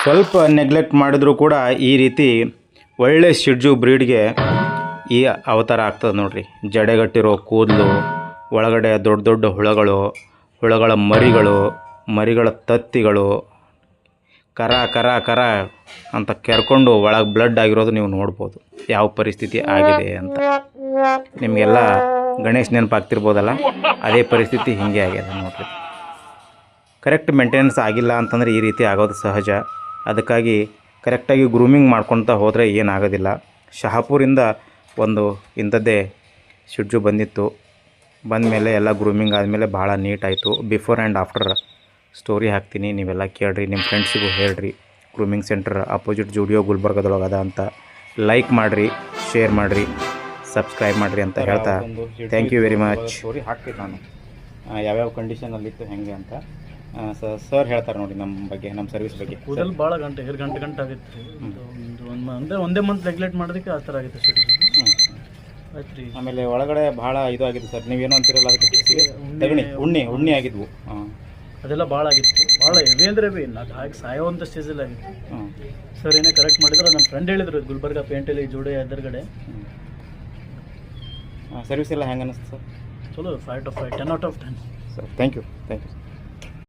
ಸ್ವಲ್ಪ ನೆಗ್ಲೆಕ್ಟ್ ಮಾಡಿದರೂ ಕೂಡ ಈ ರೀತಿ ಒಳ್ಳೆ ಶಿಡ್ಜು ಬ್ರೀಡ್ಗೆ ಈ ಅವತಾರ ಆಗ್ತದೆ ನೋಡ್ರಿ. ಜಡೆಗಟ್ಟಿರೋ ಕೂದಲು, ಒಳಗಡೆ ದೊಡ್ಡ ದೊಡ್ಡ ಹುಳಗಳ ಮರಿಗಳ ತತ್ತಿಗಳು ಕರ ಕರ ಕರ ಅಂತ ಕೆರ್ಕೊಂಡು ಒಳಗೆ ಬ್ಲಡ್ ಆಗಿರೋದು ನೀವು ನೋಡ್ಬೋದು ಯಾವ ಪರಿಸ್ಥಿತಿ ಆಗಿದೆ ಅಂತ. ನಿಮಗೆಲ್ಲ ಗಣೇಶ್ ನೆನಪಾಗ್ತಿರ್ಬೋದಲ್ಲ, ಅದೇ ಪರಿಸ್ಥಿತಿ ಹೀಗೆ ಆಗಿದೆ ನೋಡ್ರಿ. ಕರೆಕ್ಟ್ ಮೇಂಟೆನೆನ್ಸ್ ಆಗಿಲ್ಲ ಅಂತಂದರೆ ಈ ರೀತಿ ಆಗೋದು ಸಹಜ. ಅದಕ್ಕಾಗಿ ಕರೆಕ್ಟಾಗಿ ಗ್ರೂಮಿಂಗ್ ಮಾಡ್ಕೊತ ಹೋದರೆ ಏನಾಗೋದಿಲ್ಲ. ಶಹಾಪುರಿಂದ ಒಂದು ಇಂಥದ್ದೇ ಶಿಡ್ಜು ಬಂದಿತ್ತು. ಬಂದಮೇಲೆ ಎಲ್ಲ ಗ್ರೂಮಿಂಗ್ ಆದಮೇಲೆ ಭಾಳ ನೀಟಾಯಿತು. ಬಿಫೋರ್ ಆ್ಯಂಡ್ ಆಫ್ಟರ್ ಸ್ಟೋರಿ ಹಾಕ್ತೀನಿ, ನೀವೆಲ್ಲ ಕೇಳ್ರಿ, ನಿಮ್ಮ ಫ್ರೆಂಡ್ಸಿಗೂ ಹೇಳ್ರಿ. ಗ್ರೂಮಿಂಗ್ ಸೆಂಟರ್ ಅಪೋಸಿಟ್ ಜುಡಿಯೋ ಗುಲ್ಬರ್ಗದೊಳಗೆ ಅದ ಅಂತ. ಲೈಕ್ ಮಾಡಿರಿ, ಶೇರ್ ಮಾಡಿರಿ, ಸಬ್ಸ್ಕ್ರೈಬ್ ಮಾಡಿರಿ ಅಂತ ಹೇಳ್ತಾ thank you very much. Story ಹಾಕ್ತೀನಿ ನಾನು ಯಾವ್ಯಾವ ಕಂಡೀಷನಲ್ಲಿತ್ತು ಹೆಂಗೆ ಅಂತ. ಸರ್ ಹೇಳ್ತಾರೆ ನೋಡಿ ನಮ್ಮ ಬಗ್ಗೆ, ನಮ್ಮ ಸರ್ವಿಸ್ ಬಗ್ಗೆ. ಕೂದಲು ಭಾಳ ಗಂಟೆ ಆಗಿತ್ತು ರೀ. ಅಂದರೆ ಒಂದೇ ಮಂತ್ ರೆಗ್ಯುಲೇಟ್ ಮಾಡೋದಕ್ಕೆ ಆ ಥರ ಆಗಿತ್ತು ಸರ್. ಆಯ್ತು ರೀ. ಆಮೇಲೆ ಒಳಗಡೆ ಭಾಳ ಇದು ಆಗಿತ್ತು ಸರ್, ನೀವೇನೋ ಅಂತಿರಲ್ಲ ಅದಕ್ಕೆ ಉಣ್ಣಿ ಆಗಿದ್ವು. ಅದೆಲ್ಲ ಭಾಳ ಆಗಿತ್ತು, ಭಾಳ ಹೆವಿ ಅಂದರೆ ಹೆವಿ, ಹಾಗೆ ಸಾಯೋವಂಥ ಸ್ಟೇಜಲ್ಲಿ ಆಗಿತ್ತು. ಸರ್ ಏನೇ ಕರೆಕ್ಟ್ ಮಾಡಿದ್ರೆ ನಮ್ಮ ಫ್ರೆಂಡ್ ಹೇಳಿದ್ರು ಗುಲ್ಬರ್ಗ ಪೇಂಟಲ್ಲಿ ಜೋಡಿ ಎದುರುಗಡೆ. ಸರ್ವಿಸ್ ಎಲ್ಲ ಹೆಂಗೆ ಅನ್ನಿಸ್ತು ಸರ್? ಚಲೋ, 5 out of 5, 10 out of 10. Sir thank you.